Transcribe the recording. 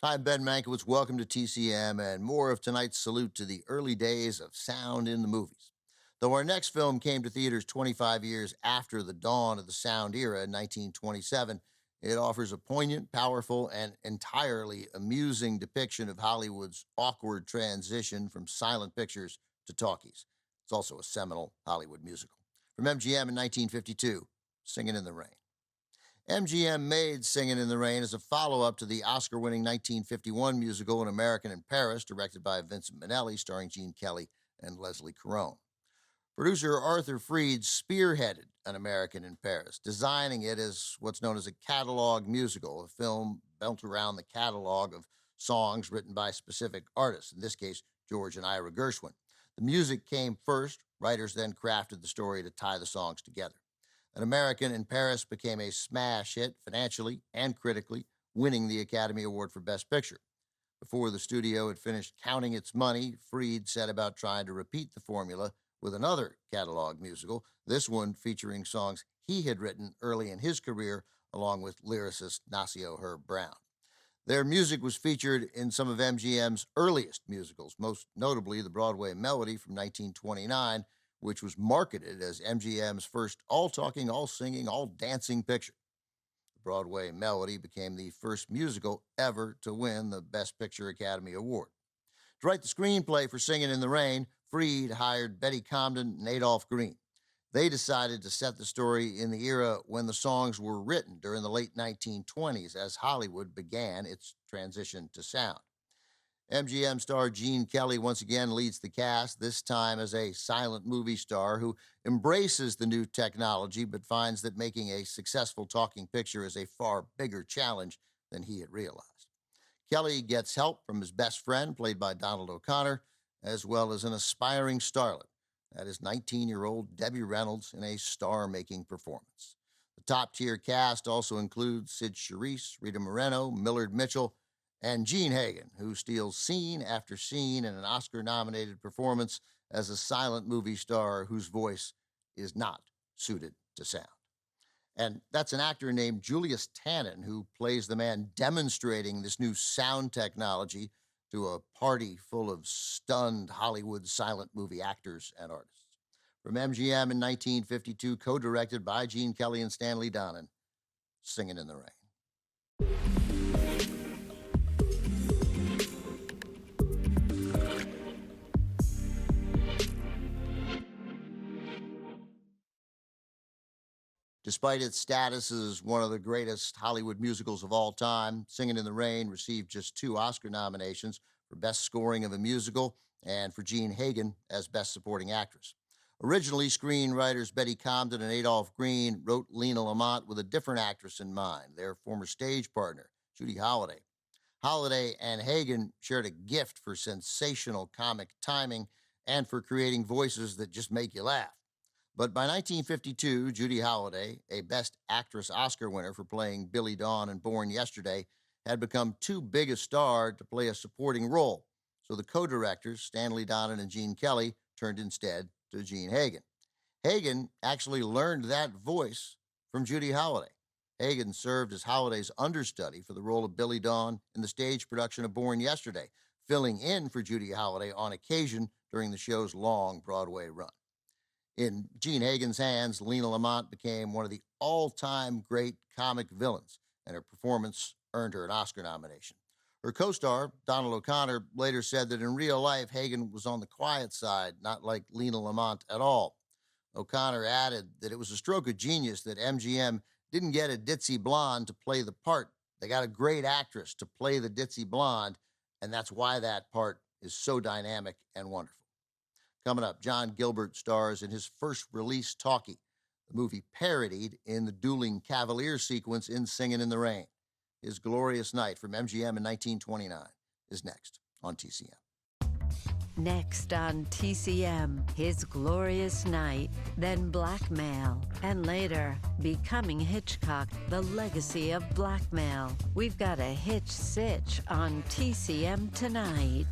Hi, I'm Ben Mankiewicz. Welcome to TCM and more of tonight's salute to the early days of sound in the movies. Though our next film came to theaters 25 years after the dawn of the sound era in 1927, it offers a poignant, powerful, and entirely amusing depiction of Hollywood's awkward transition from silent pictures to talkies. It's also a seminal Hollywood musical. From MGM in 1952, Singin' in the Rain. MGM made Singin' in the Rain as a follow up to the Oscar winning 1951 musical An American in Paris, directed by Vincent Minnelli, starring Gene Kelly and Leslie Caron. Producer Arthur Freed spearheaded An American in Paris, designing it as what's known as a catalog musical, a film built around the catalog of songs written by specific artists, in this case, George and Ira Gershwin. The music came first, writers then crafted the story to tie the songs together. An American in Paris became a smash hit financially and critically, winning the Academy Award for Best Picture. Before the studio had finished counting its money, Freed set about trying to repeat the formula with another catalog musical, this one featuring songs he had written early in his career, along with lyricist Nacio Herb Brown. Their music was featured in some of MGM's earliest musicals, most notably the Broadway Melody from 1929, which was marketed as MGM's first all-talking, all-singing, all-dancing picture. The Broadway Melody became the first musical ever to win the Best Picture Academy Award. To write the screenplay for Singin' in the Rain, Freed hired Betty Comden and Adolph Green. They decided to set the story in the era when the songs were written during the late 1920s as Hollywood began its transition to sound. MGM star Gene Kelly once again leads the cast, this time as a silent movie star who embraces the new technology but finds that making a successful talking picture is a far bigger challenge than he had realized. Kelly gets help from his best friend, played by Donald O'Connor, as well as an aspiring starlet. That is 19-year-old Debbie Reynolds in a star-making performance. The top-tier cast also includes Sid Charisse, Rita Moreno, Millard Mitchell, and Gene Hagen, who steals scene after scene in an Oscar-nominated performance as a silent movie star whose voice is not suited to sound. And that's an actor named Julius Tannen, who plays the man demonstrating this new sound technology to a party full of stunned Hollywood silent movie actors and artists. From MGM in 1952, co-directed by Gene Kelly and Stanley Donen, Singin' in the Rain. Despite its status as one of the greatest Hollywood musicals of all time, Singin' in the Rain received just 2 Oscar nominations for Best Scoring of a Musical and for Gene Hagen as Best Supporting Actress. Originally, screenwriters Betty Comden and Adolph Green wrote Lena Lamont with a different actress in mind, their former stage partner, Judy Holliday. Holliday and Hagen shared a gift for sensational comic timing and for creating voices that just make you laugh. But by 1952, Judy Holliday, a Best Actress Oscar winner for playing Billy Dawn in Born Yesterday, had become too big a star to play a supporting role. So the co-directors, Stanley Donen and Gene Kelly, turned instead to Gene Hagen. Hagen actually learned that voice from Judy Holliday. Hagen served as Holliday's understudy for the role of Billy Dawn in the stage production of Born Yesterday, filling in for Judy Holliday on occasion during the show's long Broadway run. In Gene Hagen's hands, Lena Lamont became one of the all-time great comic villains, and her performance earned her an Oscar nomination. Her co-star, Donald O'Connor, later said that in real life, Hagen was on the quiet side, not like Lena Lamont at all. O'Connor added that it was a stroke of genius that MGM didn't get a ditzy blonde to play the part. They got a great actress to play the ditzy blonde, and that's why that part is so dynamic and wonderful. Coming up, John Gilbert stars in his first release talkie, the movie parodied in the dueling Cavalier sequence in Singin' in the Rain. His Glorious Night from MGM in 1929 is next on TCM. Next on TCM, His Glorious Night, then Blackmail, and later, Becoming Hitchcock, The Legacy of Blackmail. We've got a hitch sitch on TCM tonight.